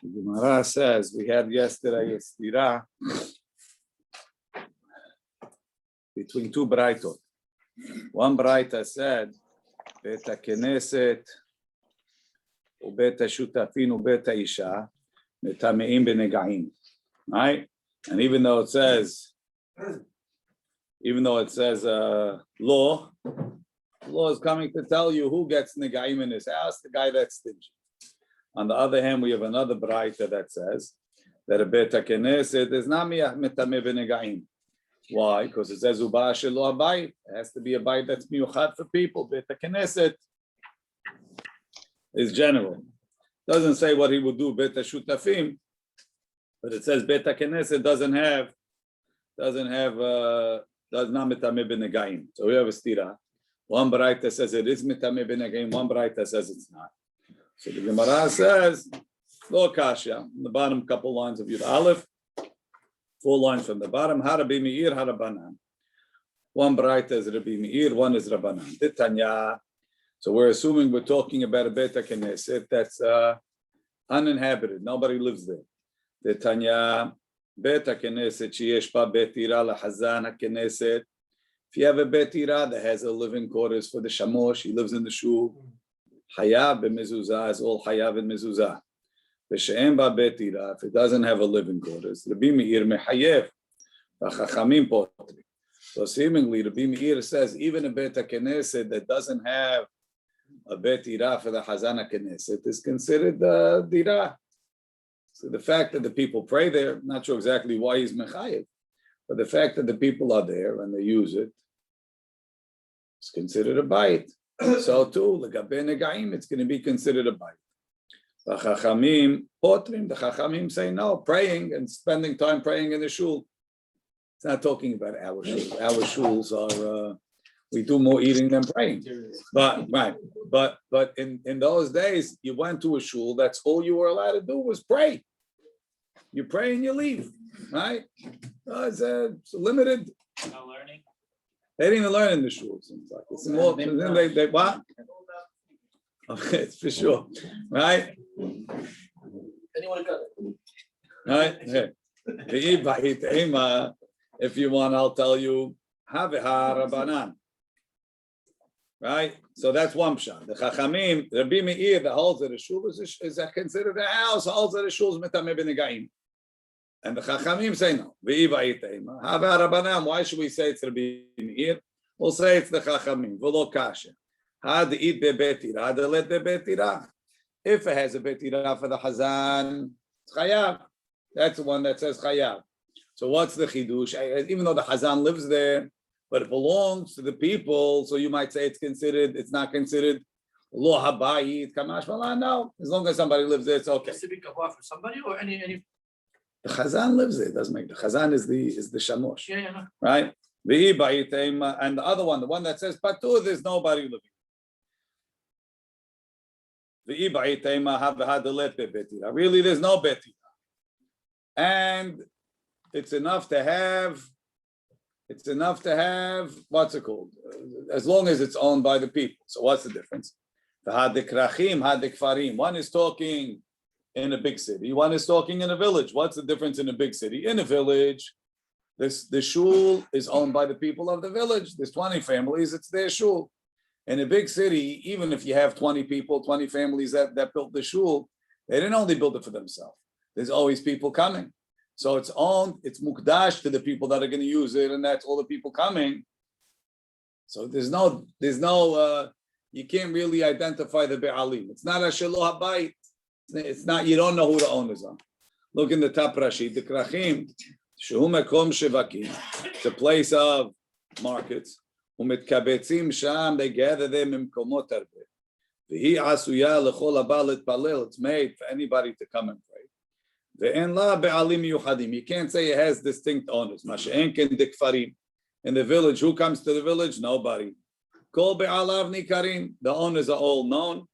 Yoma says we had yesterday a stira between two braitot. One braita said, "Beta Knesset ubeta shutafin ubeta isha metameim benegaim." Right, and even though it says law is coming to tell you who gets negaim in his house, the guy that's stingy. On the other hand, we have another braita that says that a beta Knesset is not metameh benegaim. Why? Because it says uba shelo abayit. It has to be a bayit that's miyuchad for people. Beta Knesset is general. Doesn't say what he would do beta shutafim, but it says beta Knesset does not metameh benegaim. So we have a stira. One braita says it is metameh benegaim. One braita says it's not. So the Gemara says lo kasha. The bottom couple lines of Yud Aleph. 4 lines from the bottom. Rabbi Meir, Rabbanan. One braita is Rabbi Meir, one is Rabbanan. Tanya. So we're assuming we're talking about a beta Knesset that's uninhabited. Nobody lives there. Tanya beta Knesset sheyesh ba betira lahazan haKnesset. If you have a betira that has a living quarters for the shamosh, he lives in the shul. Hayav b'mezuzah is all hayav and mezuzah. If it doesn't have a living quarters, Rabbi Meir mehayev, v'chachamim potri. So seemingly, Rabbi Meir says even a beta Knesset that doesn't have a betira for the Hazana Knesset is considered a dira. So the fact that the people pray there, I'm not sure exactly why he's mechayev, but the fact that the people are there and they use it, it's considered a bayit. So too, legabe negaim, it's going to be considered a bayit. The Chachamim potrim. The Chachamim say no. Praying and spending time praying in the shul. It's not talking about our shul. Our shuls are we do more eating than praying. But in those days, you went to a shul. That's all you were allowed to do was pray. You pray and you leave, right? It's limited. No learning. They didn't even learn in the shul. Seems like it's more. They what? Okay, it's for sure, right? Anyone got Right? it? If you want, I'll tell you. Haber Rabbanan. Right? So that's one pshat. The Chachamim, Rabbi Meir, the holds of the shul is considered a house. Holds of the shul is metameh benegaim. And the Chachamim say no. Haber Rabbanan. Why should we say it's Rabbi Meir? We'll say it's the Chachamim. V'lo kasha. Had to eat bebetira, had to let bebetira. If it has a betira for the Hazan, it's chayav. That's the one that says chayav. So what's the chidush? Even though the Hazan lives there, but it belongs to the people, so you might say it's not considered lo habayit kamash malan. No, as long as somebody lives there, it's okay. Specific for somebody or any. The Hazan lives there. It doesn't make the Hazan is the shamosh, Yeah. right? And the other one, the one that says patur, there's nobody living. Really, there's no betira, and it's enough to have what's it called? As long as it's owned by the people. So what's the difference? One is talking in a big city. One is talking in a village. What's the difference in a big city? In a village, the shul is owned by the people of the village. There's 20 families. It's their shul. In a big city, even if you have 20 people, 20 families that built the shul, they didn't only build it for themselves. There's always people coming. So it's owned, it's mukdash to the people that are going to use it, and that's all the people coming. So there's no, you can't really identify the be'alim. It's not a shelo habayit. It's not, you don't know who the owners are. Look in the top Rashi, the krachim, shehu mekom shevakim, it's a place of markets. They gather them in Komot Arbe. It's made for anybody to come and pray. You can't say it has distinct owners. In the village, who comes to the village? Nobody. The owners are all known.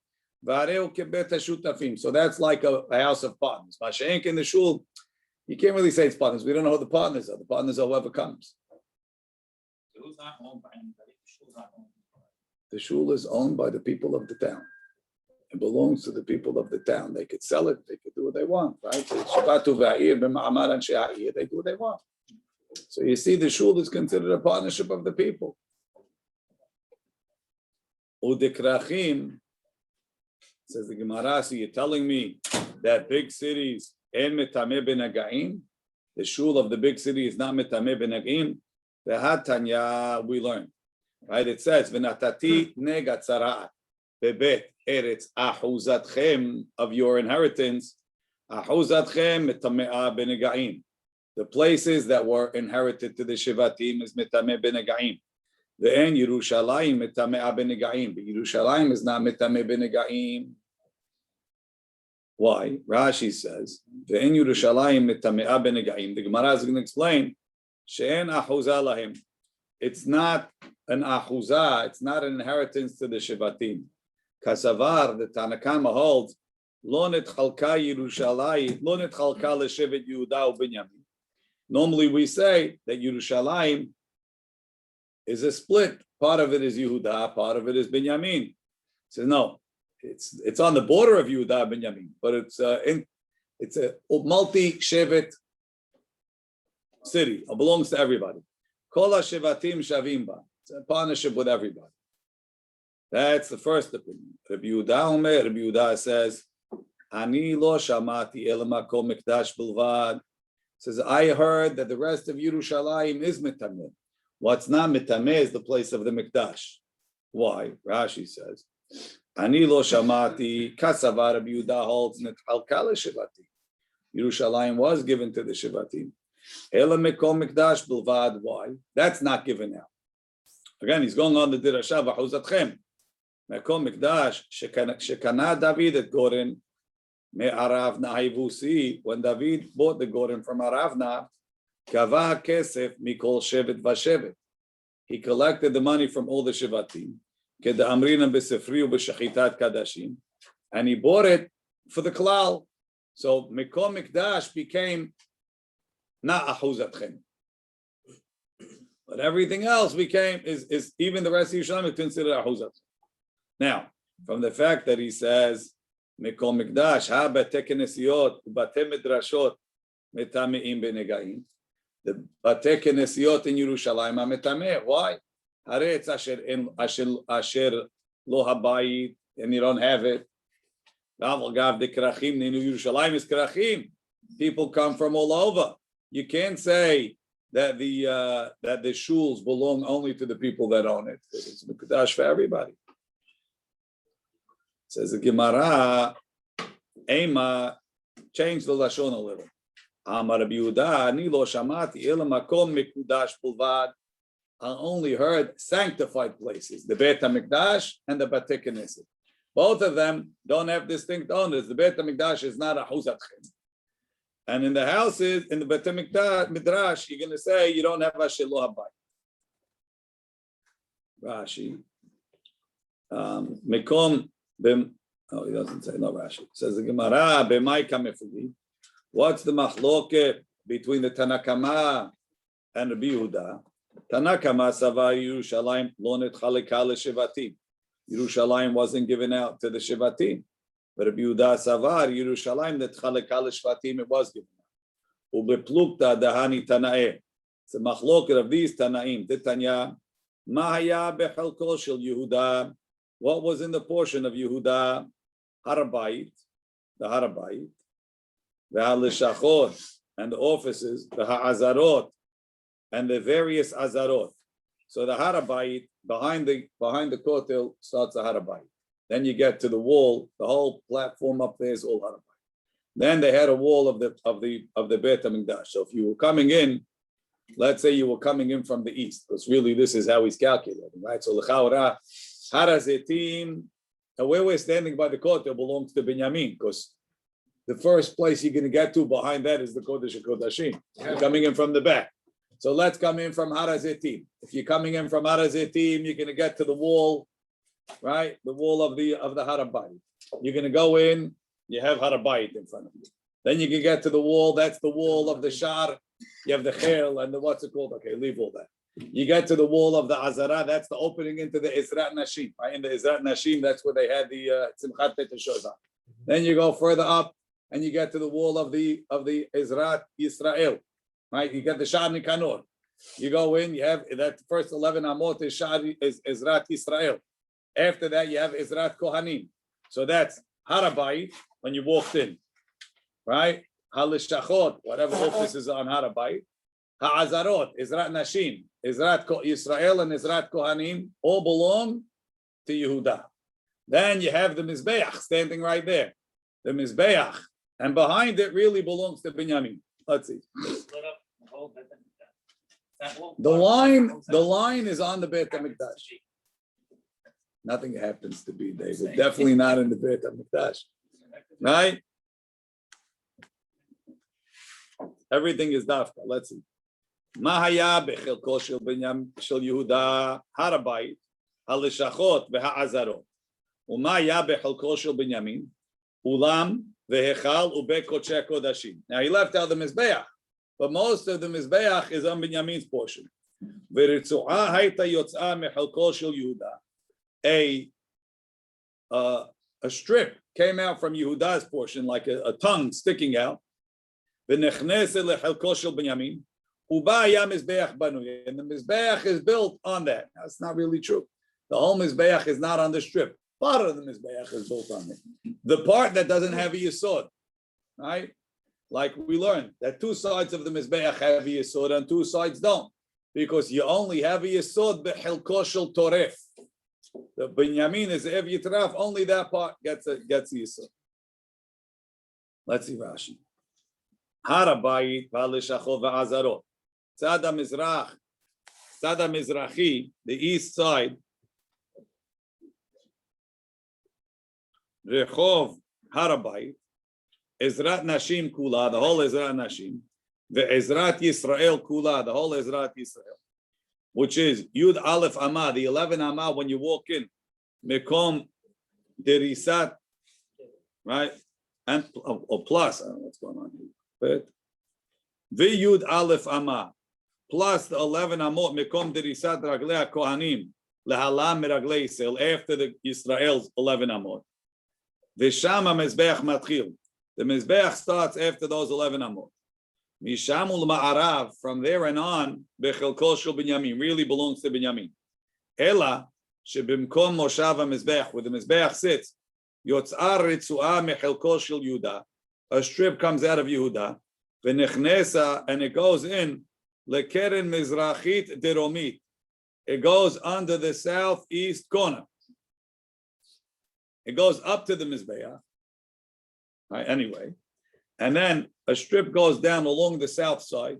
So that's like a house of partners. In the shul, you can't really say it's partners. We don't know who the partners are. The partners are whoever comes. Shul's not owned by anybody. The shul is owned by the people of the town. It belongs to the people of the town. They could sell it. They could do what they want, right? They do what they want. So you see, the shul is considered a partnership of the people. Udikrachim, says the Gemara, so you're telling me that big cities, en metameh benagaim, the shul of the big city is not metameh benagaim. The Hatanya, we learn, right? It says, v'natati nega tzara'at bebet eretz ahuzatchem, of your inheritance, ahuzatchem metameh benagaim. The places that were inherited to the Shivatim is metameh benagaim. The en Yerushalayim metameh benagaim. But Yerushalayim is not metameh benagaim. Why? Rashi says, the en Yerushalayim metameh benagaim. The Gemara is going to explain, she'en ahuzah lahim. It's not an ahuzah. It's not an inheritance to the Shivatim. Kasavar, the Tanakama holds, lo netchalka Yerushalayim, lo netchalka l'shevet Yehuda u'Binyamin. Normally we say that Yerushalayim is a split. Part of it is Yehuda, part of it is Binyamin. So no, it's on the border of Yehuda and Binyamin, but it's a multi-shevet city. It belongs to everybody. Kol ha-shevatim shavim ba. It's a partnership with everybody. That's the first opinion. Rabbi Yehuda says, Ani lo shamati el makom mikdash bilvad. Says, I heard that the rest of Yerushalayim is mitameh. What's not mitameh is the place of the mikdash. Why? Rashi says, Ani lo shamati kasavar Rabbi Yehuda holds netchalka l'shivatim. Yerushalayim was given to the shivatim. Ela mekom mikdash bilvad. Why? That's not given out. Again, he's going on the dirasha v'chuzatchem. Mekom mikdash shekana David at Goren. When David bought the Goren from Aravna, kava kesef mikol shevet vashevet. He collected the money from all the shevatim, keda amrinam besefriu b'shachitat kadashim, and he bought it for the klal. So Mekom Mikdash became not ahuzatchem, but everything else became is even the rest of Yerushalayim is considered ahuzat. Now, from the fact that he says Mekom Mikdash, Haber tekenesiot, bate midrashot, metameim benegaim. The bate kenesiot in Yerushalayim are metameh. Why? Haretz asher lo habayit, and you don't have it. Gav de krachim, Yerushalayim is krachim. People come from all over. You can't say that the shuls belong only to the people that own it. It's Mikdash for everybody. Says the Gemara, Ema, change the lashon a little. Amar Rabbi Yehuda, ani lo shamati ela makom mikudash pulvad. I only heard sanctified places, the Beit HaMikdash and the Batei Knesset. Both of them don't have distinct owners. The Beit HaMikdash is not a huzatchem. And in the houses, in the Batei Midrash, you're going to say you don't have asher lo habayit. Rashi, mekom. Oh, he doesn't say no Rashi. It says the Gemara, b'mai kamefuli. What's the machloket between the Tanakama and Rabbi Yehuda? Tanakama sava Yerushalayim lo netchaleka l'shevatim. Yerushalayim wasn't given out to the shevatim. But Rabbi Yehuda savar Yerushalayim netchaleka l'shvatim, it was given out. Ubeplukta dahani tanae. It's a machloket of these tanaim. Titanya ma haya bechalko shel Yehuda. What was in the portion of Yehuda? Harabait, the Harabait, the Halishachot, and the offices, the Ha'azarot, and the various Azarot. So the Harabait, behind the kotel, starts the Harabait. Then you get to the wall, the whole platform up there is all Harabait. Then they had a wall of the Beit HaMikdash. So if you were coming in, let's say you were coming in from the east, because really this is how he's calculating, right? So l'chaora, Harazetim, where we're standing by the kotel belongs to Binyamin, because the first place you're going to get to behind that is the Kodesh HaKodashim. You're coming in from the back. So let's come in from Harazetim. If you're coming in from Harazetim, you're going to get to the wall, right? The wall of the Harabayit. You're going to go in, you have Harabayit in front of you. Then you can get to the wall, that's the wall of the Shar. You have the Chel and the what's it called? Okay, leave all that. You get to the wall of the Azara, that's the opening into the Ezrat Nashim. Right? In the Ezrat Nashim, that's where they had the Simchat Teshuvah. Then you go further up and you get to the wall of the Ezrat Yisrael. Right? You get the Sha'ar Nikanor. You go in, you have that first 11 Amot is Ezrat Yisrael. After that, you have Ezrat Kohanim. So that's Harabayit when you walked in. Right? Halishachot, whatever office is on Harabayit. Ha'azarot, Ezrat Nashim, Ezrat Yisrael and Ezrat Kohanim all belong to Yehuda. Then you have the Mizbeach standing right there. The Mizbeach. And behind it really belongs to Binyamin. Let's see. The line is on the Beit HaMikdash. Nothing happens to be, David. Definitely not in the Beit HaMikdash. Right? Everything is dafka. Let's see. Mahaya bechilko shel Binyamin shel Yehuda Harabait halishachot v'ha'azarot. Umaya bechilko shel Binyamin ulam v'hechal ubekodesh kodashim. Now he left out the mizbeach, but most of the mizbeach is on Binyamin's portion. V'ritzuah hayta yotzah mechilko shel Yehuda. A strip came out from Yehuda's portion, like a tongue sticking out. V'nechnese lechelko shel Binyamin. Ubaya mizbeach banuy, and the mizbeach is built on that. That's not really true. The whole mizbeach is not on the strip. Part of the mizbeach is built on it. The part that doesn't have a yesod, right? Like we learned that two sides of the mizbeach have a yesod and two sides don't, because you only have a yesod b'chilko shel toref. The Binyamin is ev yitraf. Only that part gets a yesod. Let's see Rashi. Harabayit v'alishachot v'azarot. Tzad Mizrachi, the east side. Rechov Harabayit, Ezrat Nashim Kula, the whole Ezrat Nashim. The Ezrat Yisrael Kula, the whole Ezrat Yisrael, which is Yud Aleph Amah, the 11 Amah when you walk in. Mekom Derisat, right? And plus, I don't know what's going on here. But V'Yud Aleph Amah, plus the 11 Amot, Mekom Derisat Raglei Kohanim, Lehalam Meraglei Yisrael, after the Yisrael's 11 Amot. V'Shama Mizbeach Matchil, the Mizbeach starts after those 11 Amot. Mishamul Ma'arav, from there and on, Bechilko Shel Binyamin, really belongs to Binyamin. Ela, Shebimkom Moshav HaMizbeach, where the Mizbeach sits, Yotz'ar Ritzuah Mechilko Shel Yehuda, a strip comes out of Yehuda, V'nechnesa, and it goes in, Lekeren Mizrachit Deromit. It goes under the southeast corner. It goes up to the Mizbeach. Right, anyway. And then a strip goes down along the south side,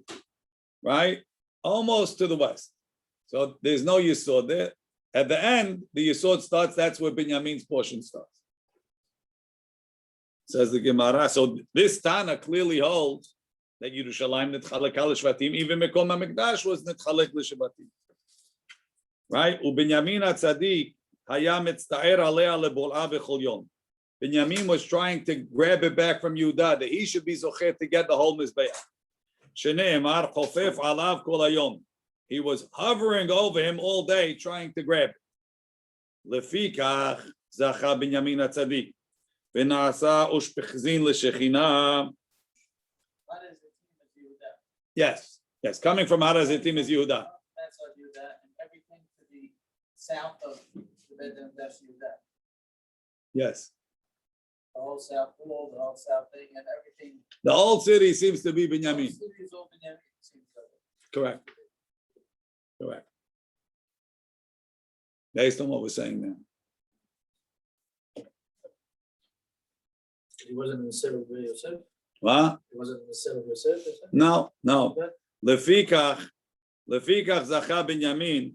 right? Almost to the west. So there's no Yesod there. At the end, the Yesod starts, that's where Binyamin's portion starts. Says the Gemara. So this Tana clearly holds that Yerushalayim netchalek al shvatim, even Mekom HaMikdash was netchalek l'shvatim. Right? U'Binyamin HaTzadik haya mitzta'er alea lebol'a b'chol yom. Binyamin was trying to grab it back from Yehuda, that he should be zocher to get the whole mizbeach. Shneimar chofef alav kol hayom. He was hovering over him all day, trying to grab it. Lefikach zacha Binyamin HaTzadik v'na'asa ushpechzin l'shechina. Yes, coming from Harazitim is Yehuda. That's how Yehuda, and everything to the south of the Beit HaMikdash Yehuda. Yes. The whole south wall, the whole south thing, and everything. The old city seems to be Binyamin. The whole city is all Binyamin, it seems like. Correct. Based on what we're saying now. He wasn't in the city of Yosef? What? He wasn't in the city of Yosef? No. Lefikach zacha Binyamin.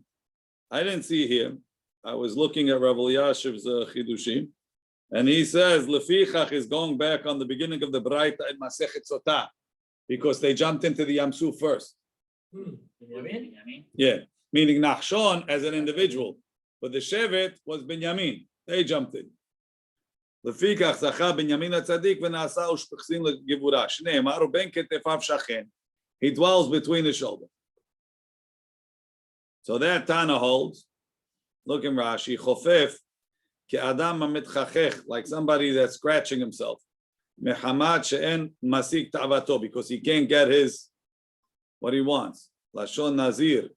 I didn't see here. I was looking at Rav Elyashiv's Chidushim, and he says Lefikach is going back on the beginning of the Braita in Masechet Sotah, because they jumped into the Yamsuf first. Binyamin? Yeah, meaning Nachshon as an individual, but the Shevet was Binyamin. They jumped in. Lefikach zacha Binyamin HaTzadik v'na'asa ushpechzin legevura. Shneimar uben ketefav shachen. He dwells between the shoulder. So that Tana holds. Look in Rashi. Chofef ki adam mitchachech, like somebody that's scratching himself. Mehamad she'en masik ta'avato, because he can't get his what he wants. Lashon Nazir.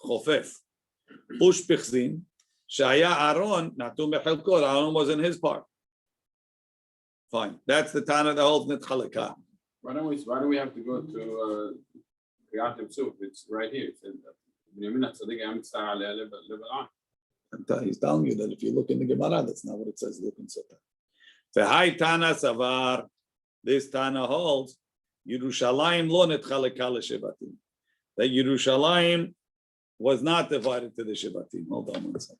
Chofef. Push pichzin. Shaya Aaron natu mechelkot. Aaron was in his part. Fine. That's the Tana that holds nitchaleka. Why don't we have to go to Creative Soup? It's right here. It says He's telling you that if you look in the Gemara, that's not what it says. Look in Sota. The high Tana Savar, this Tana holds Yerushalayim lo netchaleka leShevatim. That Yerushalayim was not divided to the Shevatim. Hold on one second.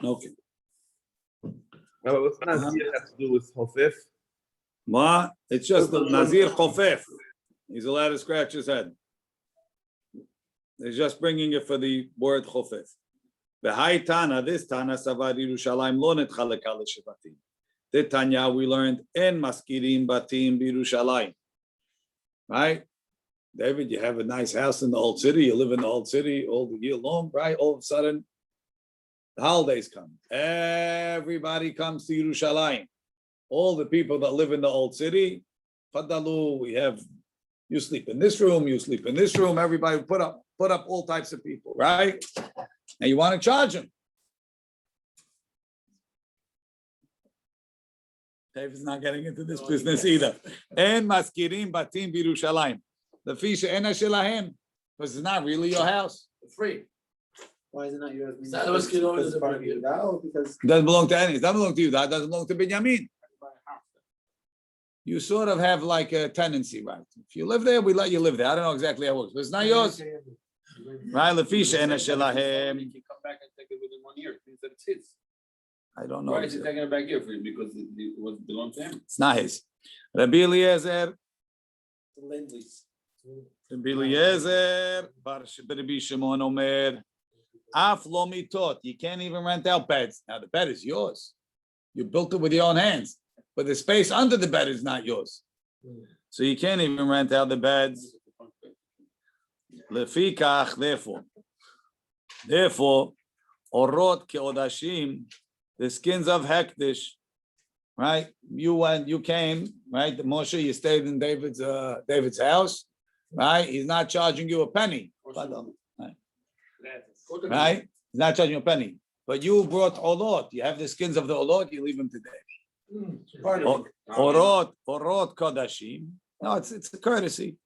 Okay. Now, what's Nazir have to do with Chofef? Ma, it's just the Nazir Chofef. He's allowed to scratch his head. They're just bringing it for the word Chofef. The high Tana, this Tana Savad Yerushalayim lo netchaleka leShevatim. The Tanya we learned en maskirim batim b'Yerushalayim. Right? David, you have a nice house in the old city. You live in the old city all the year long, right? All of a sudden, the holidays come. Everybody comes to Yerushalayim. All the people that live in the old city, Fadalu, we have, you sleep in this room, you sleep in this room. Everybody put up all types of people, right? And you want to charge them. David's not getting into this business either. En maskirim batim b'Yerushalayim. The fish ena shelahem, because it's not really your house. It's free. Why is it not yours? That was good over Because it's part of you now, because It doesn't belong to any. It doesn't belong to you. That doesn't belong to Binyamin. You sort of have like a tenancy, right? If you live there, we let you live there. I don't know exactly how it works, but it's not yours. Right? Lefisha ena shelahem. He can come back and take it within 1 year. It means that it's his. I don't know. Why is he taking it back here for you? Because it was belonged to him. It's not his. Rabbi Eliezer. the land lease. Rabbi Eliezer. Bar Rabbi Shimon Omer. Af lo mitot. You can't even rent out beds. Now the bed is yours. You built it with your own hands, but the space under the bed is not yours. So you can't even rent out the beds. Lefikach, therefore, orot keodashim, the skins of hektish, right? You came, right? Moshe, you stayed in David's house, right? He's not charging you a penny. Right? He's not charging you a penny. But you brought olot. You have the skins of the olot, you leave them today. Orot kodashim. No, it's a courtesy.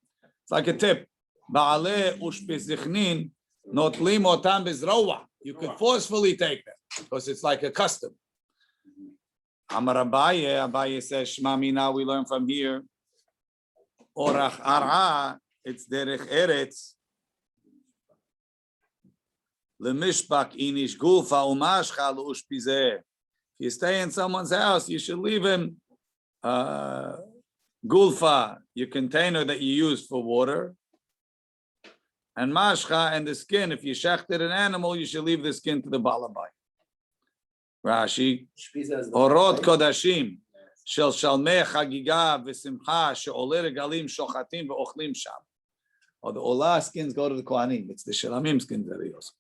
It's like a tip. Ba'ale ushpizichnin notlim otam bezrowa. You could forcefully take them because it's like a custom. Amar Abaye says, Shema Mina, we learn from here. Orach ar'a, it's derech eretz. Lemishpak inish gulfa umashcha lu'ushpizeh. If you stay in someone's house, you should leave him gulfa, your container that you use for water, and mashcha, and the skin. If you shechted an animal, you should leave the skin to the balabai. Rashi, orot kodashim shel shalmei chagiga v'simcha she'oleh regalim shochatim ve'ochlim sham. Or the olah skins go to the kohanim. It's the shelamim skins that are yours.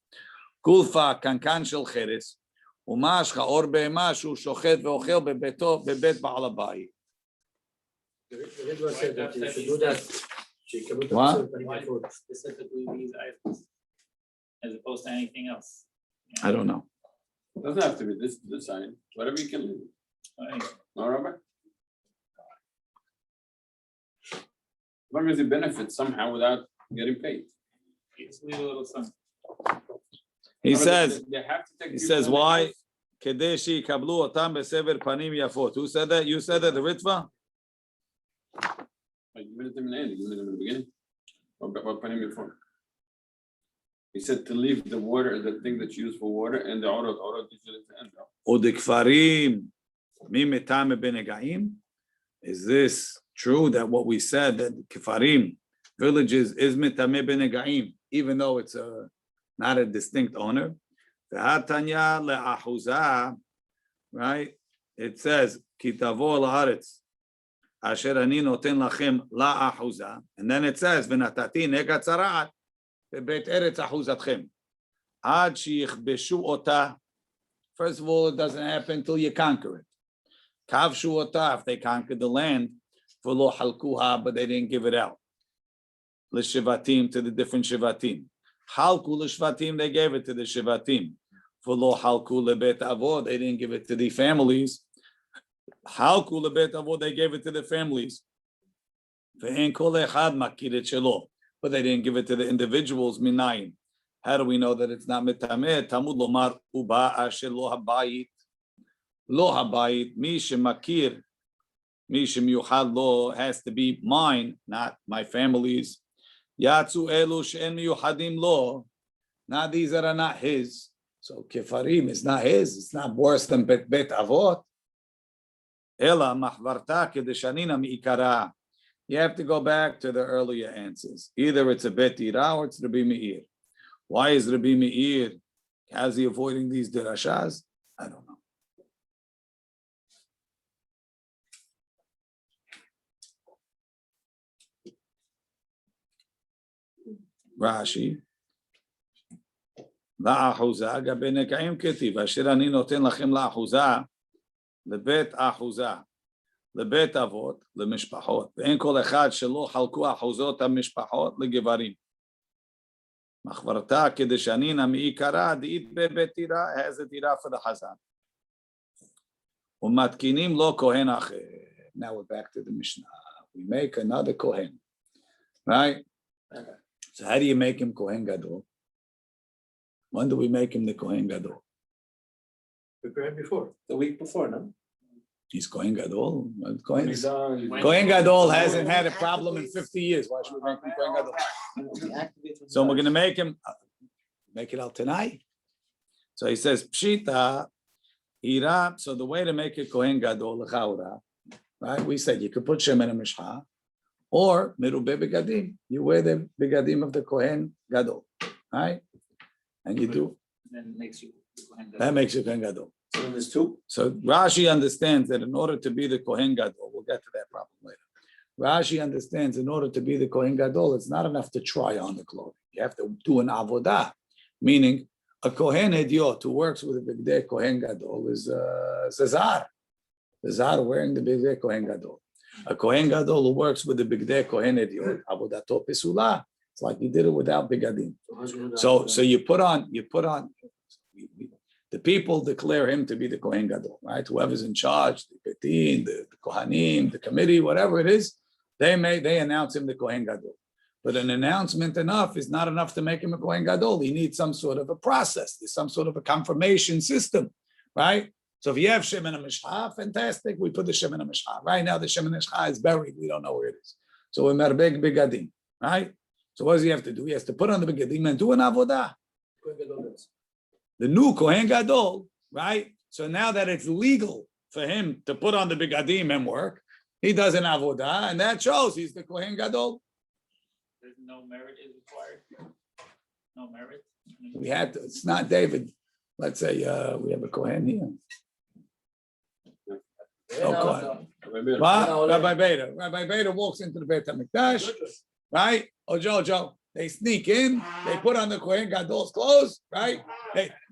Gulfa kankan shel cheres umashcha or be'ema shu shochet ve'ochel bebeto bebet balabai. The Ridva said that you should do that. What? Why specifically these items as opposed to anything else? I don't know. It doesn't have to be this sign. Whatever you can leave. Right. No, Rabbi? As long as it benefits somehow without getting paid. Just leave a little something. He But says. they have to take He people says in the why? house. Kedeshi kablu otam besever panim yafot. Who said that? You said that, the Ritva? Like, given it to him in the end, given it to him in the beginning. What put him before? He said to leave the water, the thing that's used for water, and the orot usually at the end. Udikfarim mi metame benega'im. Is this true that what we said that Kifarim villages is metame benega'im, even though it's not a distinct owner? V'hatanya le'ahuza, right? It says kitavo la'aretz asher ani noten lachem la'ahuza, and then it says v'natati nega tzara'at bebet eretz ahuzatchem ad shiyichbeshu ota. First of all, it doesn't happen until you conquer it. Kavshu ota, if they conquered the land, v'lo halkuha, but they didn't give it out. L'shivatim, to the different shivatim. Halku l'shvatim, they gave it to the shivatim. V'lo halku lebet avod, they didn't give it to the families. Halku lebet avod, they gave it to the families. V'en kol echad makir et shelo, but they didn't give it to the individuals. Minayin. How do we know that it's not metameh? Tamud lomar uba asher lo habayit. Lo habayit, mi shemakir, mi shemiyuchad lo, has to be mine, not my family's. Yatsu elu she'en miyuchadim lo. Now these that are not his. So Kifarim is not his. It's not worse than bet avot. Ela mahvarta kedeshanina mi'ikara. You have to go back to the earlier answers. Either it's a bet ira or it's Rabbi Meir. Why is Rabbi Meir, how's he avoiding these derashas? I don't know. Rashi. לאחוזה, גבי נקעים כתיב, אשר אני נותן לכם לאחוזה, לבית אחוזה, לבית אבות, למשפחות, ואין כל אחד שלא חלקו אחוזות המשפחות לגברים. מחברתה כדשנינא מעיקרא דאית בבית דירה, has a דירה for the חזן. ומתקינים לו כהן אחר. Now we're back to the Mishnah. We make another Kohen. Right? So how do you make him Kohen Gadol? When do we make him the Kohen Gadol? Prepared before. The week before, no? He's Kohen Gadol. Kohen Gadol hasn't had a problem in 50 years. Why should we make him Kohen Gadol? So we're going to make him, make it out tonight. So he says, Pshita, Ira. So the way to make it Kohen Gadol, L'chaura, right? We said you could put Shem in a Mishcha, or Merubeh Begadim. You wear the Begadim of the Kohen Gadol, right? And you do. Then makes you Kohen Gadol. That makes you Kohen Gadol. So there's two. So Rashi understands that in order to be the Kohen Gadol, we'll get to that problem later. Rashi understands in order to be the Kohen Gadol, it's not enough to try on the clothing. You have to do an avodah, meaning a Kohen Idiot who works with a Bigdei Kohen Gadol is a Zar. The Zar wearing the Bigdei Kohen Gadol. A Kohen Gadol who works with the Bigdei Kohen Idiot, Avodato Pesula. It's like you did it without Begadim. So you put on, the people declare him to be the Kohen Gadol, right? Whoever's in charge, the Betin, the Kohanim, the committee, whatever it is, they announce him the Kohen Gadol. But an announcement enough is not enough to make him a Kohen Gadol. He needs some sort of a process. There's some sort of a confirmation system, right? So if you have Shem in a Mishcha, fantastic. We put the Shem in a Mishcha. Right now the Shem in a Mishcha is buried. We don't know where it is. So we're Merbeg Begadim, right? So what does he have to do? He has to put on the Begadim and do an avodah. The new Kohen Gadol, right? So now that it's legal for him to put on the Begadim and work, he does an avodah, and that shows he's the Kohen Gadol. There's no merit is required. No merit. We had to, it's not David. Let's say we have a Kohen here. No Kohen. What? Rabbi Beta. Rabbi Beta walks into the Beit HaMikdash, right? Oh, Jojo, they sneak in, they put on the Kohen Gadol's clothes, right?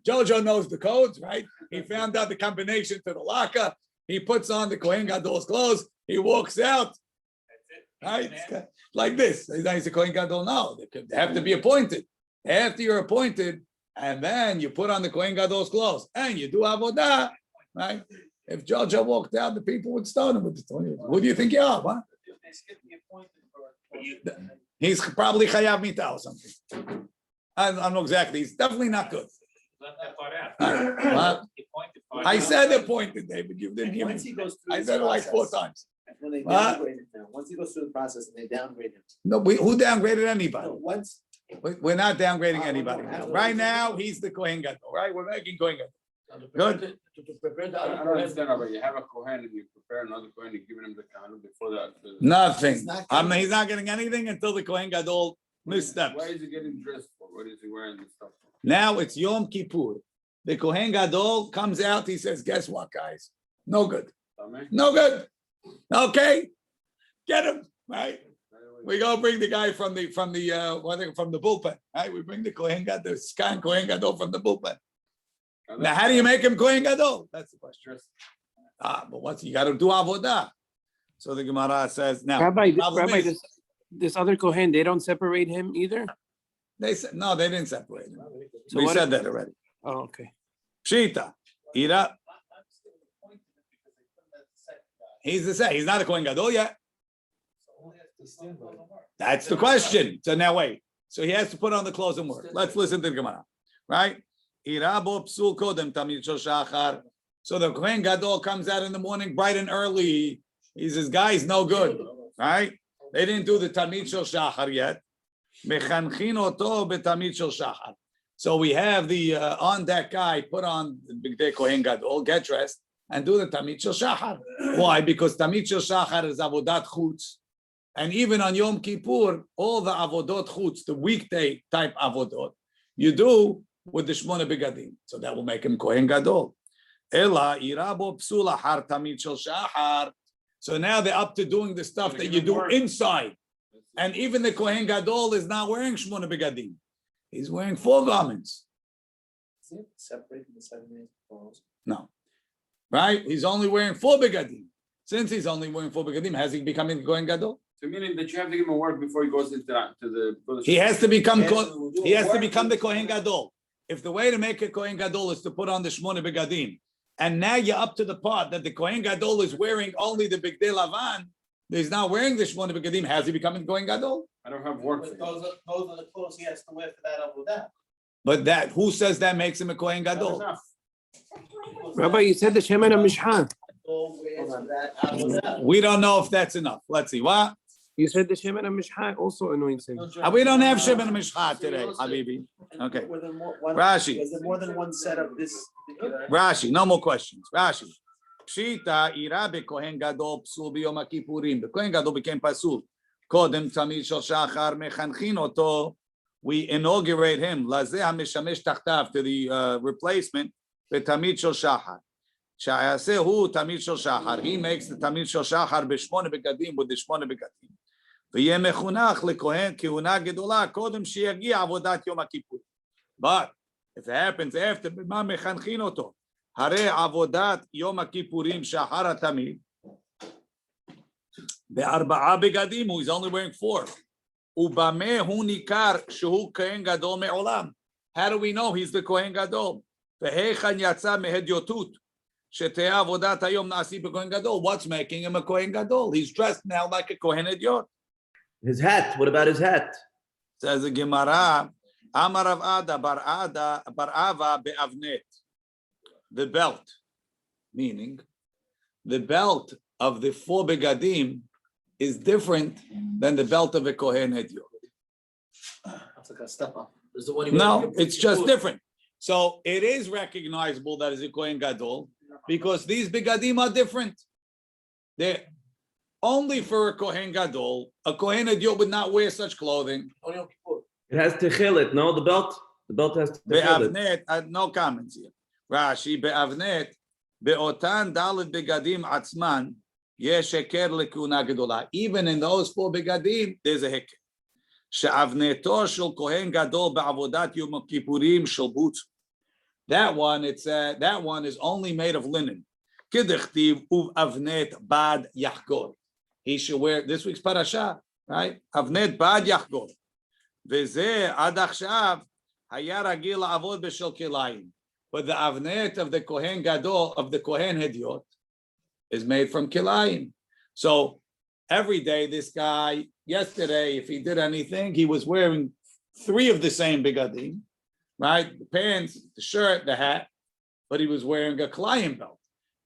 Jojo knows the codes, right? He found out the combination to the locker. He puts on the Kohen Gadol's clothes. He walks out, right? Like this. He's a Kohen Gadol now. They have to be appointed. After you're appointed, and then you put on the Kohen Gadol's clothes, and you do avodah, right? If Jojo walked out, the people would stone him with the story. Who do you think you are? What? He's probably chayav mita or something. I don't know exactly. He's definitely not good. What? I said appointed, David. You didn't hear me. I said it like 4 times. once he goes through the process and they downgrade him. No, who downgraded anybody? No, once, We're not downgrading anybody now. Right now, he's the Kohen Gadol, right? We're making Kohen Gadol. Good. To prepare the I other don't Kohen. understand, Rabbi. You have a Kohen and you prepare another Kohen, you're giving him the kahuna before that. Nothing. He's not I mean, he's not getting anything until the Kohen Gadol missteps. Why is he getting dressed for? What is he wearing this stuff for? Now it's Yom Kippur. The Kohen Gadol comes out. He says, "Guess what, guys? No good. Tameh? No good. Okay, get him right. We go bring the guy from the bullpen. Right? We bring the Kohen Gadol, the Skan Kohen Gadol from the bullpen. Now, how do you make him Kohen Gadol? That's the question. But once you got to do avodah. So the Gemara says now. Rabbi, problem is, this other Kohen, they don't separate him either? they said no, they didn't separate him. So We what said if- that already. Oh, okay. Pshita, Ira. I'm still appointed because they put him as the second guy. He's the same. He's not a Kohen Gadol yet. So only has to stand by the mark. That's the question. So now wait. So he has to put on the clothes and work. Let's listen to the Gemara, right? Irabo psul kodem tamid shel shachar. So the Kohen Gadol comes out in the morning bright and early. He says, "Guys, no good, right? They didn't do the tamid shel shachar yet. Mechanchin oto betamid shel shachar." So we have the on deck guy put on the big day Kohen Gadol, get dressed, and do the tamid shel shachar. Why? Because tamid shel shachar is avodat chutz. And even on Yom Kippur, all the avodot chutz, the weekday type avodot, you do with the Shmona Begadim. So that will make him Kohen Gadol. Ela irabo psula har tamid shel shachar. So now they're up to doing the stuff that you do inside. And even the Kohen Gadol is not wearing Shmona Begadim. He's wearing 4 garments. Is it separated in the 7 days? No. Right? He's only wearing 4 Begadim. Since he's only wearing 4 Begadim, has he become a Kohen Gadol? So meaning that you have to give him a work before he goes into the. He has to become He has to become the Kohen Gadol. If the way to make a Kohen Gadol is to put on the Shmona Begadim, and now you're up to the part that the Kohen Gadol is wearing only the Bigdei Lavan, he's not wearing the Shmona Begadim, has he become a Kohen Gadol? I don't have work for But him. those are the clothes he has to wear for that avodah. But that, who says that makes him a Kohen Not Gadol? enough. Rabbi, you said the Shemen HaMishhan. All wears for that avodah. We don't know if that's enough. Let's see. What? You said the Shemen HaMishhan also anoints him. We don't have Shemon Mishchat today, Habibi. Okay. Were there more- one- Rashi. Was there more than one set of this? Rashi, no more questions. Rashi. Pshita ira bekohen gadol psul biyom kippurim. The Kohen Gadol became pasul. Kodem tamid shel shachar mechanchin oto. We inaugurate him. Lazeh hameshamesh tachtav, to the replacement. Betamid shel shachar. Sha'aseh hu tamid shel shachar. He makes the tamid shel shachar b'shmona begadim with the shmona begadim. V'yeh mechunach lekohen kehuna gedola kodem sheyagia avodat yom kippur. But if it happens after, b'ma mechanchin oto. Hare avodat Yom Kippurim shahara tamid. Be'arba'a begadim, he's only wearing 4. Ubameh hu nikar shehu kohen gadol me'olam. How do we know he's the Kohen Gadol? Ve'hechan yatsa mehedyotut shetei avodat hayom nasi bekohen gadol. What's making him a Kohen Gadol? He's dressed now like a Kohen Idiot. His hat, what about his hat? Says the Gemara, Amar Rav Ada bar Ava be'avnet. The belt, meaning the belt of the 4 begadim is different than the belt of a Kohen Idiot. That's like a step up. This is the one he No, wears. it's just different. So it is recognizable that it's a Kohen Gadol because these begadim are different. They're only for a Kohen Gadol. A Kohen Idiot would not wear such clothing. Only Yom Kippur. It has techelet, no, the belt? The belt has techelet. Be'avnet, no comments here. Rashi, be'avnet, be'otan dalet begadim atzman, yesh heker lekuna gedola. Even in those 4 begadim, there's a heker. She'avneto shel kohen gadol be'avodat yom kippurim shel butz. That one, that one is only made of linen. Kidechtiv avnet bad yachgor. He should wear this week's parasha, right? Avnet bad yachgor. V'zeh ad achshav haya ragil la'avod b'shel kelayim. But the avnet of the Kohen Gadol, of the Kohen Hediot, is made from kilayim. So every day, this guy, yesterday, if he did anything, he was wearing 3 of the same begadim, right? The pants, the shirt, the hat, but he was wearing a kilayim belt.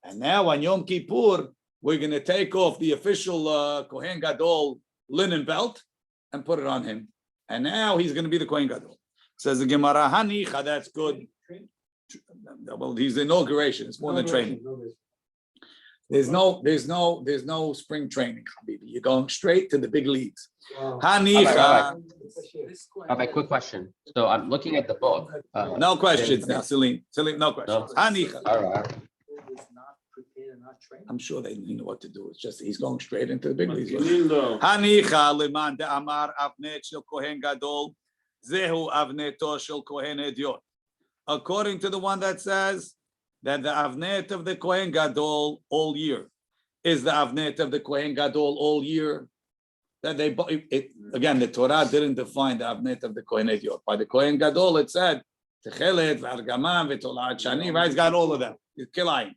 And now on Yom Kippur, we're going to take off the official Kohen Gadol linen belt and put it on him. And now he's going to be the Kohen Gadol. Says the Gemara, Hanicha, that's good. Well, he's inauguration. It's more than training. There's no spring training, Habibi. You're going straight to the big leagues. Wow. Hanicha. Rabbi, quick question. So I'm looking at the book. No questions now, Celine. Celine, no questions. Hanicha. All right. Was not prepared and not trained. I'm sure they know what to do. It's just he's going straight into the big leagues. מתחילים לו. Hanicha leman de'amar avnet shel kohen gadol zehu avneto shel kohen hediot. According to the one that says that the avnet of the kohen gadol all year is the avnet of the kohen gadol all year. That they again, the Torah didn't define the avnet of the kohen hediot. By the kohen gadol, it said techelet v'argamam v'tolat shani. Right, it's got all of them. It's kilayim.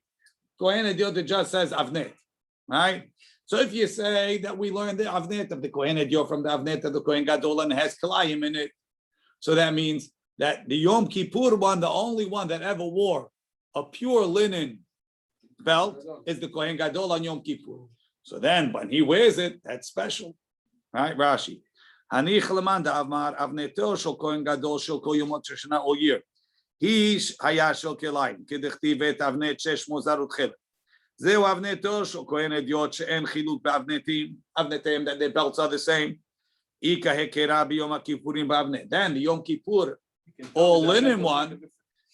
Kohen hediot, it just says avnet, right? So if you say that we learned the avnet of the Kohen Hediot from the avnet of the Kohen Gadol and it has kilayim in it, so that means that the Yom Kippur one, the only one that ever wore a pure linen belt is the Kohen Gadol on Yom Kippur. So then when he wears it, that's special, right? Rashi. Hanich leman da'amar avneto shel Kohen Gadol shel kol yomot shana all year. He haya shel kilayim k'dechtiv et avnet shesh mozarut chelet. זהו אבנתו של כהן הדיוט שאין חילוק באבנתים, אבנתיהם, that their belts are the same. איכא הקרה ביום הכיפורים באבנת. Then the Yom Kippur, all linen one,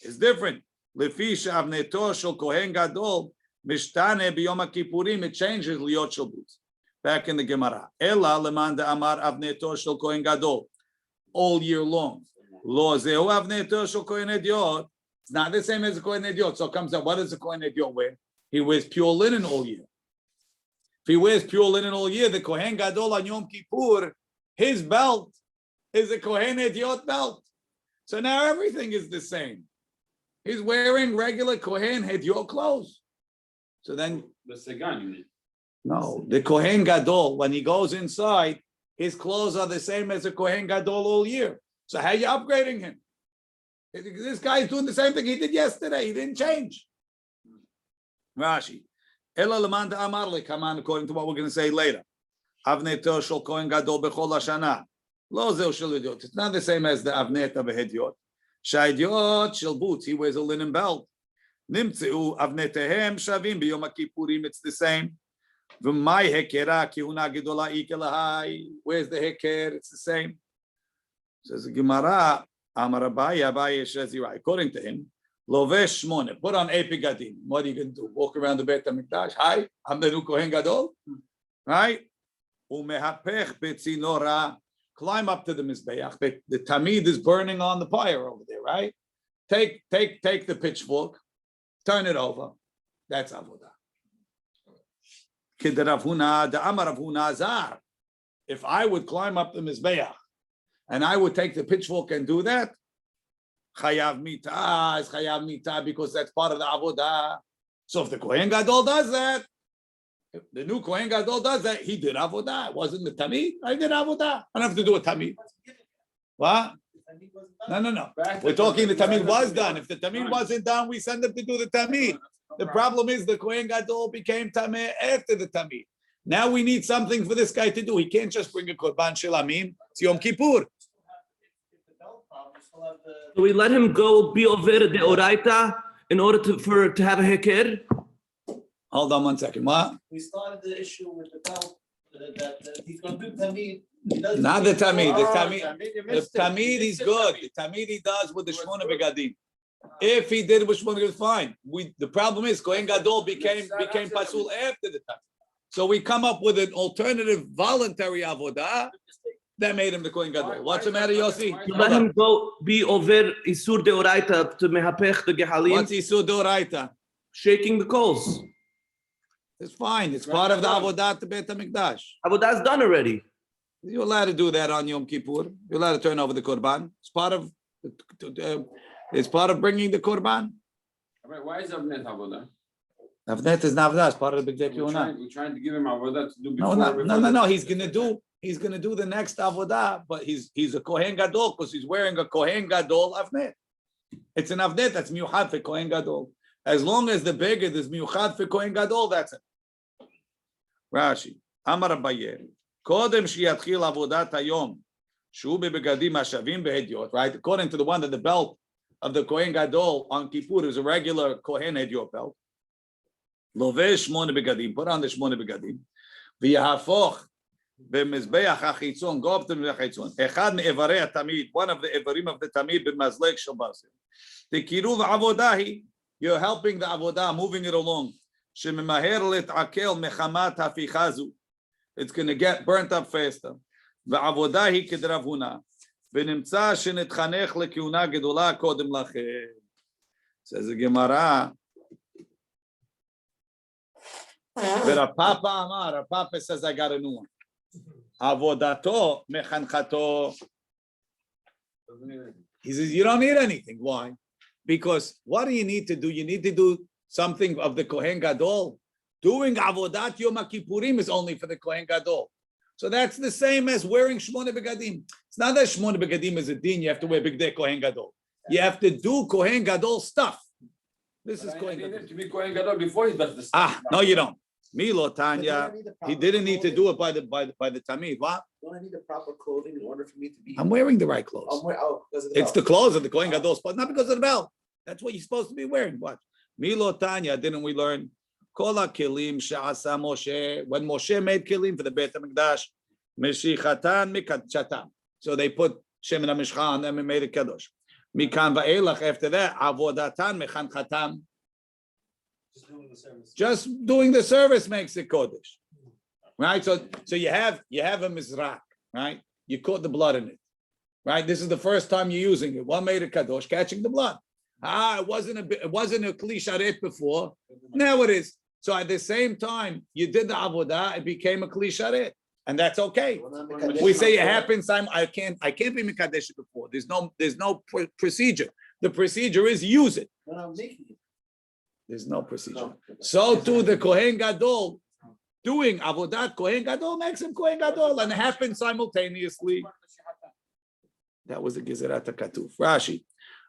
is different. לפי שאבנתו של כהן גדול, משתנה ביום הכיפורים, it changes להיות של boots. Back in the Gemara. אלא למאן דאמר אבנתו של כהן גדול, all year long. לא זהו אבנתו של כהן הדיוט. It's not the same as the Kohen Hediot. So it comes up, what does the Kohen Hediot wear? He wears pure linen all year. If he wears pure linen all year, the Kohen Gadol on Yom Kippur, his belt is a Kohen Hediot belt. So now everything is the same. He's wearing regular Kohen Hediot clothes. So then, The Segan, you mean? no, the Kohen Gadol, when he goes inside, his clothes are the same as a Kohen Gadol all year. So how are you upgrading him? This guy is doing the same thing he did yesterday. He didn't change. Rashi. Ela leman da'amar le, come on, according to what we're going to say later. Avneto shel kohen gadol bechol hashana. Lo zeu shel hediot. It's not the same as the avnet of a hediot. Sha'hediot shel boots. He wears a linen belt. Nimtzeu avnetehem shavim biyom kippurim. It's the same. V'may hekera kihuna gedola ikelahai. Where's the heker? It's the same. Says the Gemara. Amar Abaye, Abaye says you're right. According to him, Lovesh Shmone, put on epigadim. What are you going to do? Walk around the Beit HaMikdash? Hi, I'm the new Kohen Gadol. Right? Umehapech betzinora. Climb up to the Mizbeach. The Tamid is burning on the pyre over there, right? Take the pitchfork, turn it over. That's avodah. Kid Rav Huna, the Amar Rav Huna Azar. If I would climb up the Mizbeach, and I would take the pitchfork and do that, chayav mita is chayav mita because that's part of the avodah. So if the Kohen Gadol does that, if the new Kohen Gadol does that, he did avodah. It wasn't the tamid. I did avodah. I don't have to do a tamid. What? No. We're talking the tamid was done. If the tamid wasn't done, we send him to do the tamid. The problem is the Kohen Gadol became tamid after the tamid. Now we need something for this guy to do. He can't just bring a korban shilamim. It's Yom Kippur. So we let him go be over the oraita in order to have a heker. Hold on 1 second. What? We started the issue with the belt that he's going to do tamid. Not the tamid. The tamid is good. The tamid he does with the shmona begadim. If he did it with shmona, it's fine. The problem is Kohen Gadol became pasul after the tamid. So we come up with an alternative voluntary avodah that made him the Kohen Gadol. What's the matter, Yossi? You let him go be over isur de oraita to mehapech the gehalim. What's isur doraita? Shaking the coals. It's fine. It's part of the avodah to Beit HaMikdash. Avodah is done already. You're allowed to do that on Yom Kippur. You're allowed to turn over the korban. It's part of bringing the korban. Why is Avnet avodah? Avnet is not avodah. It's part of the Bigdei Kehuna. We're trying to give him avodah to do before. No. He's gonna do the next avodah, but he's a Kohen Gadol because he's wearing a Kohen Gadol Avnet. It's an Avnet that's miuchad for Kohen Gadol. As long as the beggar is miuchad for Kohen Gadol, that's it. Rashi, Amar Abaye, Kodem shiatchil avodat hayom, shu bebagadim hashavim behediot, right? According to the one that the belt of the Kohen Gadol on Kippur is a regular Kohen hediot belt. Lovesh shmone begadim, put on the shmone begadim. V'yahafoch b'mizbeach hachitzon, go up to the hachitzon. Echad me'evarei tamid, one of the evarim of the tamid b'mazlek shel basir. The kiruv avodahi, you're helping the avodah, moving it along. Shememaher let'akel mechamat hafichazu. It's going to get burnt up faster. V'avodahi kedravuna. V'nimtza shenetchanech lekiuna gedola kodem lachem. Says the Gemara. But Papa Amar, Papa says, I got a new one. Avodato mechanchato. He says, you don't need anything. Why? Because what do you need to do? You need to do something of the Kohen Gadol. Doing avodat Yoma Kippurim is only for the Kohen Gadol. So that's the same as wearing Shmone Begadim. It's not that Shmone Begadim is a din, you have to wear Big Day Kohen Gadol. You have to do Kohen Gadol stuff. This is Kohen Gadol. To be Kohen Gadol before he does this. No, you don't. Milo Tanya, he didn't need to do it by the Tamid. What? Don't I need the proper clothing in order for me to be? I'm wearing the right clothes. Because of the It's belt. the clothes of the Kohen Gadol spot, not because of the belt. That's what you're supposed to be wearing. What? Milo Tanya, didn't we learn? Kola kilim she'asa Moshe. When Moshe made kilim for the Beit HaMikdash, meshichatan mikadchatam. So they put Shemin HaMishcha on them and made it kadosh. Mikan va'elach. After that, avodatan mechanchatam. Just doing the service makes it kodesh, right? So you have a mizrak, right? You caught the blood in it, right? This is the first time you're using it. What made it kadosh? Catching the blood. It wasn't a kli sharet before. Now it is. So at the same time you did the avodah, it became a kli sharet, and that's okay. We say it happens. I can't be mikadesh before. There's no procedure. The procedure is use it. No, I'm making it. There's no procedure. So too the Kohen Gadol doing avodat Kohen Gadol makes him Kohen Gadol, and it happens simultaneously. That was the Gezerat HaKatuf. Rashi,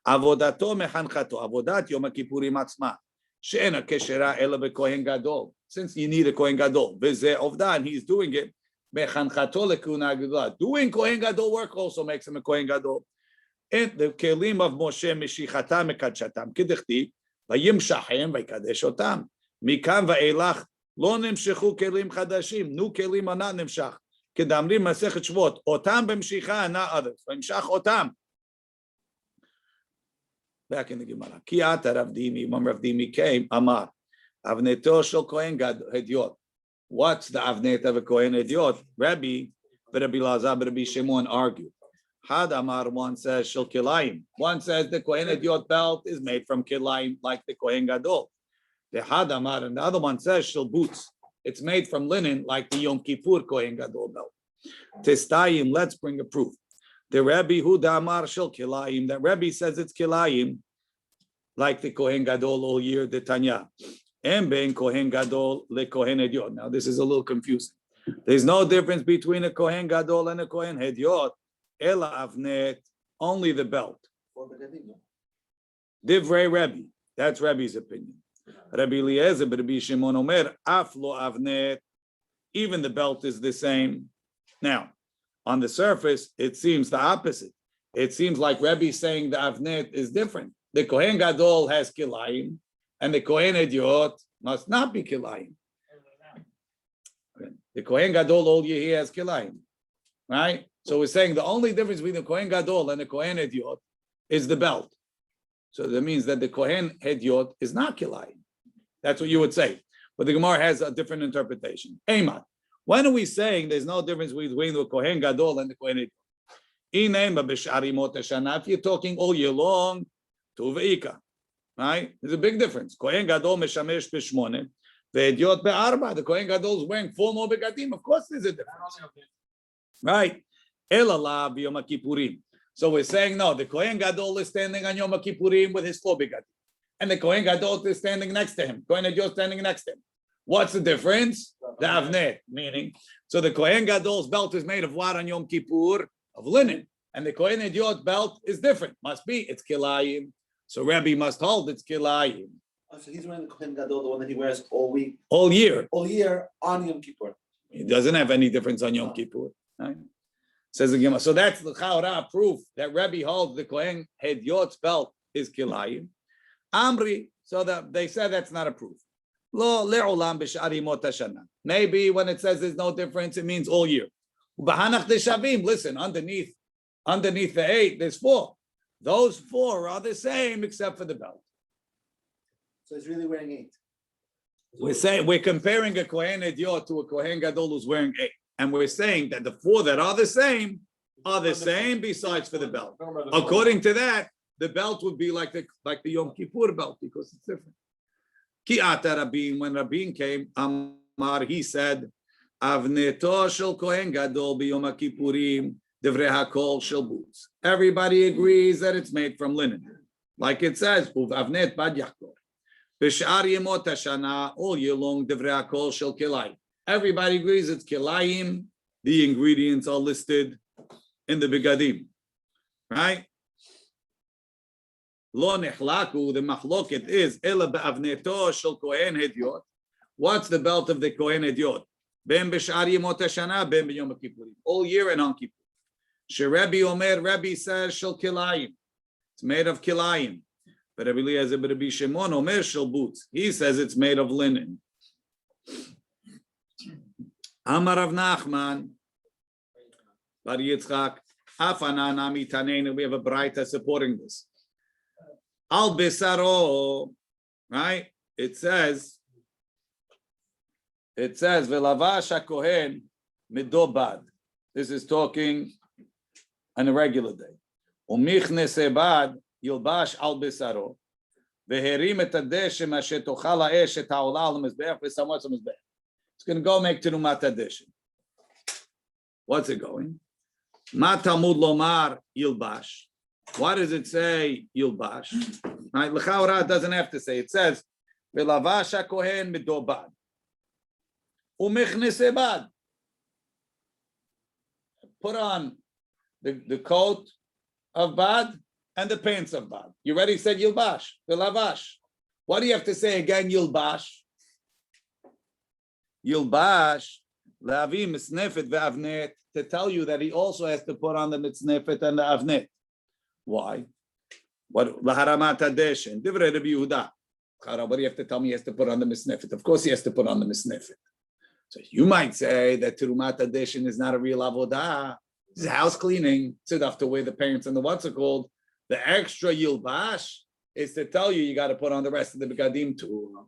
avodato mechanchato, avodat Yom Kippurim atzma, she'ena keshera ela beKohen Gadol. Since you need a Kohen Gadol, v'zeh ovdan, he's doing it. Mechanchato lekuna gedola. Doing Kohen Gadol work also makes him a Kohen Gadol. And the kelim of Moshe meshichatam mekadshatam kidechti. וימשחם ויקדש אותם. מכאן ואילך לא נמשכו כלים חדשים, נו כלים ענה נמשך. כדאמרים מסכת שבועות, אותם במשיכה ענה others, וימשך אותם. Back in the Gemara. כי עתה רב דימי, when רב דימי came, אמר, אבנתו של כהן הדיוט. What's the avnet of a Kohen hediot? Rabbi, Rabbi Lazar, Rabbi Shimon argue. Had Amar, one says shel kilayim. One says the Kohen hediot belt is made from kilayim, like the Kohen Gadol. The Had Amar, and the other one says shel boots. It's made from linen, like the Yom Kippur Kohen Gadol belt. Testayim, let's bring a proof. The Rabbi Huda Amar shel kilayim. That Rabbi says it's kilayim, like the Kohen Gadol all year. The Tanya, and ben Kohen Gadol le Kohen hediot. Now this is a little confusing. There's no difference between a Kohen Gadol and a Kohen hediot. Ela avnet, only the belt. Divrei Rabbi, that's Rabbi's opinion. Rabbi Eliezer, Rabbi Shimon Omer, aflo avnet, even the belt is the same. Now, on the surface, it seems the opposite. It seems like Rabbi is saying the avnet is different. The Kohen Gadol has kilayim, and the Kohen hediot must not be kilayim. The Kohen Gadol all year he has kilayim, right? So we're saying the only difference between the Kohen Gadol and the Kohen hediot is the belt. So that means that the Kohen hediot is not kilayim. That's what you would say. But the Gemara has a different interpretation. Eimat, when are we saying there's no difference between the Kohen Gadol and the Kohen hediot? If you're talking all year long, to ve'ika, right? There's a big difference. Kohen Gadol meshamesh b'shmone, ve'hediot be'arba. The Kohen Gadol is wearing 4 more begadim. Of course there's a difference. Right? Elala b'Yom Kippurim. So we're saying no. The Kohen Gadol is standing on Yom Kippurim with his 4 begadim, and the Kohen Gadol is standing next to him. Kohen Hediot standing next to him. What's the difference? The avnet, meaning. So the Kohen Gadol's belt is made of what on Yom Kippur? Of linen, and the Kohen Hediot belt is different. Must be it's kilayim. So Rabbi must hold it's kilayim. Oh, so he's wearing the Kohen Gadol, the one that he wears all week, all year. all year on Yom Kippur. It doesn't have any difference on Yom Kippur. Right? Says the Gemara. So that's the Chaura proof that Rabbi holds the Kohen Hedyot's belt is Kilayim. Amri, so that they said that's not a proof. Lo le'olam b'shari mot hashana. Maybe when it says there's no difference, it means all year. B'hanach deshavim. Listen, underneath the 8, there's 4. Those 4 are the same except for the belt. So he's really wearing 8. We're comparing a Kohen Hedyot to a Kohen Gadol who's wearing 8, and we're saying that the 4 that are the same besides for the belt. According to that, the belt would be like the Yom Kippur belt because it's different. Ki ata Rabin, when Rabin came, Amar, he said, Avneto shel Kohen Gadol b'Yom Kippurim divrei hakol shel boots. Everybody agrees that it's made from linen, like it says, Uv avnet bad yakor. B'shar yemot hashana, all year long, divrei hakol shel kilayim. Everybody agrees it's kilayim. The ingredients are listed in the begadim, right? Lo nechlaku, the machloket is ela be'avneto shel Kohen Hedyot. What's the belt of the Kohen Hedyot? Ben b'shar yemot hashana, ben b'Yom Kippurim. All year and on Kippur. Sherebi Omer, Rabbi says shel kilayim. It's made of kilayim. But Rabbi Eliezer, Rabbi Shimon Omer shel boots. He says it's made of linen. Amar Rav Nachman, Bar Yitzchak, Afana Nami Tanenu. We have a braita supporting this. Al Besaro, right? It says, Velavash HaKohen Midobad. This is talking on a regular day. Umichnes Ebad Yilbash Al Besaro. Veherim et Adeshem Asher Tochal Ha'esh et Ha'olah Al Mizbeach V'Samot Mizbeach. It's going to go make Terumat Adeshem. What's it going? Ma Talmud Lomar Yilbash. Why does it say Yilbash? Right? L'chaora doesn't have to say. It says Velavash HaKohen Midobad. Umichnes Ebad. Put on the coat of Bad and the pants of Bad. You already said Yilbash, Velavash. What do you have to say again, Yilbash? Yilbash, Lavi Misnefet Ve'avnet, to tell you that he also has to put on the Misnefet and the Avnet. Why? What Laharamat Adeshin, Divrei Rabbi Yehuda. What do you have to tell me he has to put on the Misnefet? Of course he has to put on the Misnefet. So you might say that Terumat Adeshin is not a real avodah. This is house cleaning. It's enough to wear the pants and the what's it called. The extra Yilbash is to tell you got to put on the rest of the begadim too.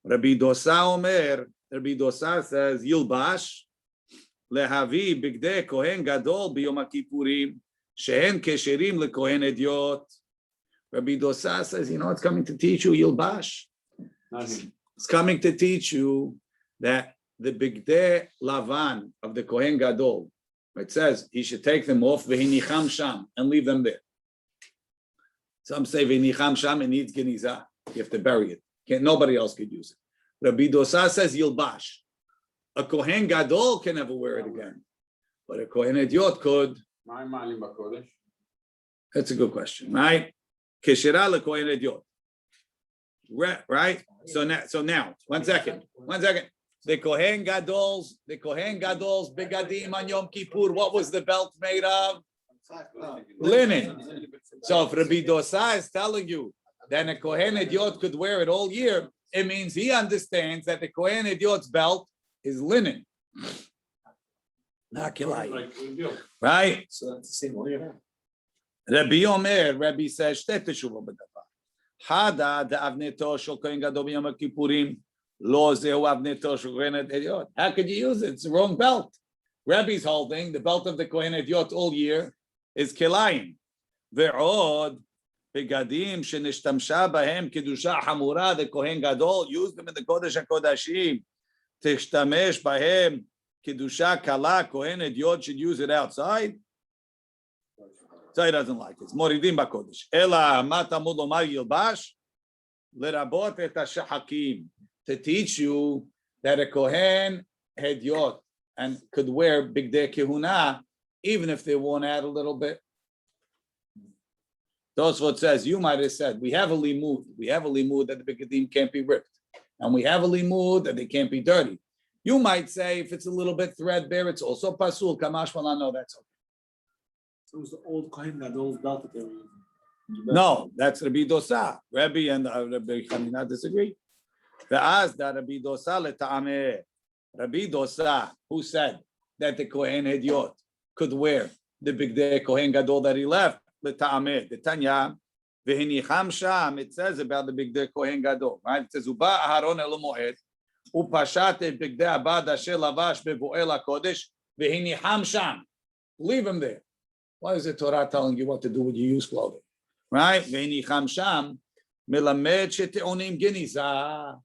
Rabbi Dosa Omer, Rabbi Dosa says Yilbash lehavi bigdei Kohen Gadol b'Yom Kippurim shehen kesherim leKohen Hedyot. Rabbi Dosa says, it's coming to teach you Yilbash. It's coming to teach you that the bigdei lavan of the Kohen Gadol, it says he should take them off v'hinicham sham and leave them there. Some say v'hinicham sham, it needs genizah. You have to bury it. Nobody else could use it. Rabbi Dosa says Yilbash. A Kohen Gadol can never wear it again, but a Kohen Hedyot could. That's a good question, right? Keshira le Kohen Hedyot. Right? So now, one second. The Kohen Gadol's begadim on Yom Kippur, what was the belt made of? Linen. So if Rabbi Dosa is telling you that a Kohen Hedyot could wear it all year, it means he understands that the Kohen Hedyot's belt is linen. Not kilayim. Right? So that's the same all year round. Rabbi Omer, Rabbi says, Shte teshuvah b'davar. Hada de'avneto shel Kohen Gadol b'Yom Kippurim. Lo zehu avneto shel Kohen Hedyot. How could you use it? It's the wrong belt. Rabbi's holding the belt of the Kohen Hedyot all year is kilayim. Ve'od begadim shenishtamsha bahem kedusha hamura. The Kohen Gadol used them in the Kodesh HaKodashim. Tishtamesh bahem kedusha kala. Kohen Hedyot should use it outside. So he doesn't like it. It's moridim b'kodesh. Ela matamud lomar yilbash lerabot et hashahakim, to teach you that a Kohen Hedyot and could wear bigdei kehuna even if they worn out a little bit. Tosfot says, you might have said, we have a limud. We have a limud that the begadim can't be ripped. And we have a limud that they can't be dirty. You might say, if it's a little bit threadbare, it's also pasul. Kamash malan, no, that's okay. So it was the old Kohen Gadol's belt that they were using. No, that's Rabbi Dosa. Rabbi and Rabbi Hanina disagree. Ve'az da Rabbi Dosa leta'ameh. Rabbi Dosa, who said that the Kohen Hediot could wear the big day Kohen Gadol that he left, leta'ameh. The Tanya, ve'hinicham sham, it says about the big day Kohen Gadol, right? It says, uba Aharon el moed, upashat et big day abad asher lavash bevo'el hakodesh, ve'hinicham sham. Leave him there. Why is the Torah telling you what to do with your used clothing? Right? Ve'hinicham sham, melamed shete'onim geniza.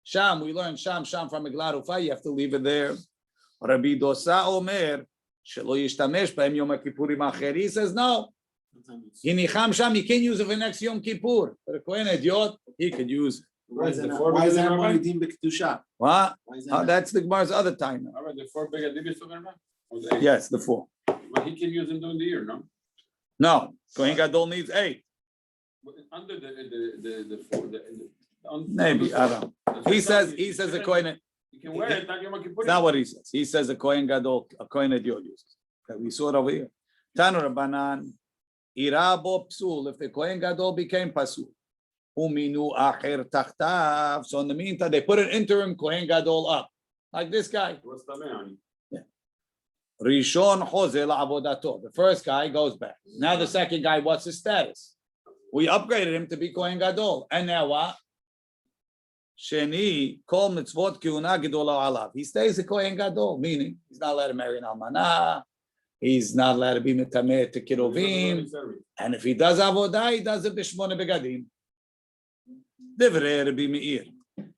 Sham, we learn sham from Megillah Rufa, you have to leave it there. Rabbi Dosa Omer, shelo yishtamesh b'hem Yom Kippurim acher. He says no. Hinicham sham, you can't use it for next Yom Kippur. But a Kohen Hediot, he could use it. Why is that Moridim B'Kedusha? What? Why is that? That's the Gemara's other time. All right, the 4 begadim is talking about? Or the 8? Yes, the 4. But he can use them during the year, no? No, Kohen Gadol needs 8. But under the 4, Maybe, I don't know. He says a Kohen. You can wear it, not Yom Kippur. That's not what he says. He says a Kohen Gadol, a Kohen Hediot uses. Okay, we saw it over here. Tanu Rabbanan, Irabo Psul, if the Kohen Gadol became Pasul. Uminu Acher Tachtav. So in the meantime, they put an interim Kohen Gadol up. Like this guy. What's the man? Rishon Chose La'avodato. The first guy goes back. Now the second guy, what's his status? We upgraded him to be Kohen Gadol. And now what? Sheni Kol Mitzvot Kiuna Gedola Alav. He stays a Kohen Gadol, meaning he's not allowed to marry an almanah. He's not allowed to be metameh to kiruvim. And if he does avodah, he does it b'shmona begadim. Divrei Rabbi Meir.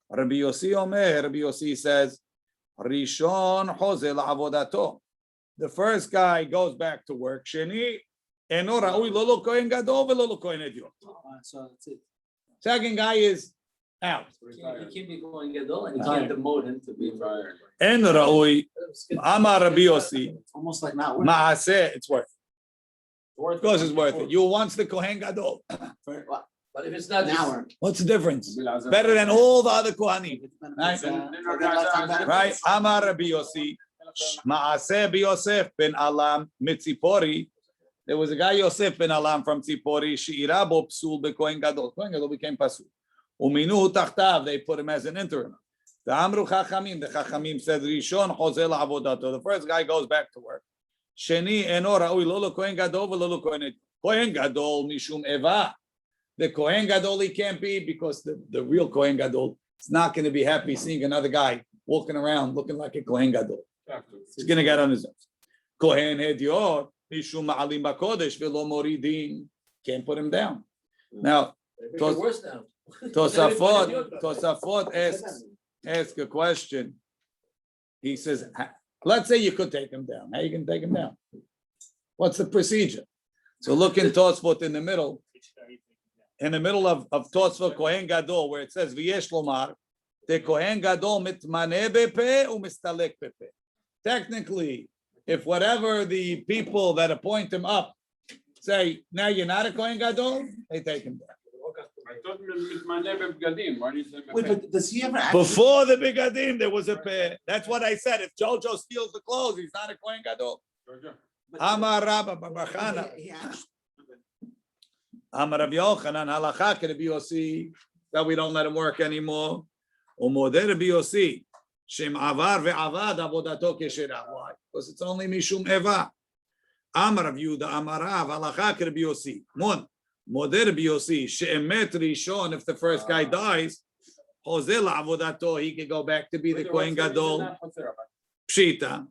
Rabbi Yossi Omer. Rabbi Yossi says, Rishon Chose La'avodato. The first guy goes back to work. Sheni Eno Ra'ui Lolo Kohen Gadol ve'Lolo Kohen Hediot. So that's it. Second guy is out. He can't be going Gadol and he can't demote him to be. En Ra'ui Amar Rabbi Yossi. It's almost like not working. Ma'aseh, it's worth it. Of course it's worth it. You once the Kohen Gadol. For what? But if it's not An hour. What's the difference? Better than all the other Kohanim. Right? Right? Amar Rabbi Yossi. Ma'aseh b'Yosef ben Alam mitzipori. There was a guy Yosef ben Alam from Tzipori. She'ira bo psul beKohen Gadol. Kohen Gadol became pasul. Uminuhu tachtav. They put him as an interim. The Amru Chachamim. The Chachamim said Rishon Chose La'avodato. The first guy goes back to work. Sheni eno ra'ui lo Kohen Gadol v'lo Kohen Hediot. Kohen Gadol mishum eva. The Kohen Gadol he can't be because the real Kohen Gadol is not going to be happy seeing another guy walking around looking like a Kohen Gadol. He's going to get on his nerves. Kohen Hediot mishum ma'alim b'kodesh v'lo moridin. Can't put him down. Now, Tosafot asks a question. He says, let's say you could take him down. How you can take him down? What's the procedure? So look in Tosfot in the middle of Tosfot Kohen Gadol, where it says V'yesh lomar, the Kohen Gadol mitmaneh bepe u'mistalek bepe. Technically, if whatever the people that appoint him up say, now you're not a Kohen Gadol, they take him down. I thought mitmaneh begadim. Why do you say Wait, but does he ever actually? Before the Begadim, there was a peh. That's what I said. If Jojo steals the clothes, he's not a Kohen Gadol. Amar Rabba Babachana. Amar Rabbi Yochanan halacha Rabbi Yossi that we don't let him work anymore. Umodeh Rabbi Yossi shem avar ve'avad avodato keshera. Why? Because it's only mishum eva. Amar Rabbi Yehuda Amar Rav halacha Rabbi Yossi. Mon modeh Rabbi Yossi she'emet rishon. If the first guy dies, Jose la'avodato, he can go back to be the Kohen Gadol. Pshita, of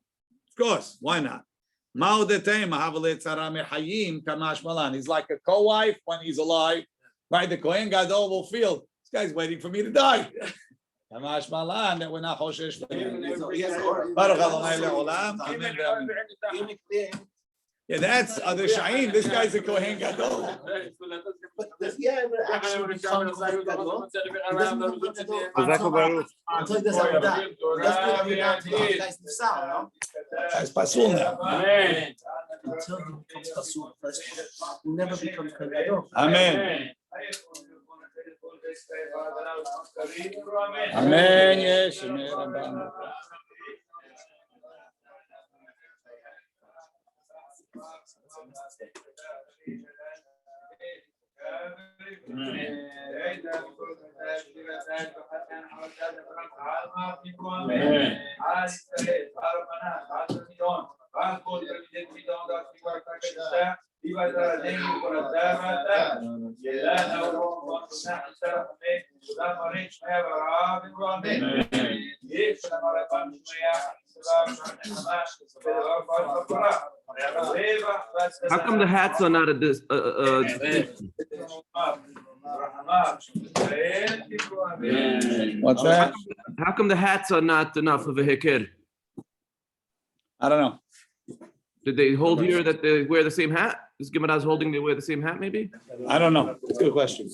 course, why not? He's like a co-wife when he's alive, right? The Kohen Gadol will feel this guy's waiting for me to die. Kamash malan that we're not choshesh. Baruch Adonai le'olam. Amen. Yeah, that's other Shaim. This guy's a Kohen Gadol. But does he ever actually become a Kohen Gadol? He doesn't become Kohen Gadol until he does avodah. He doesn't do it every now until the guy's nifsal, no? That's pasul now. until he becomes Pasur first, he never becomes Kadol. Amen. Amen. Yes. Amen. Amen. How come the hats are not a What's that? how come the hats are not enough of a hikir? I don't know. Did they hold here that they wear the same hat? This Gemara is holding they wear the same hat, maybe? I don't know. It's a good question.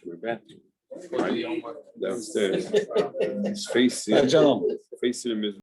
My bathroom. Right downstairs. It's facing, Shalom. facing him is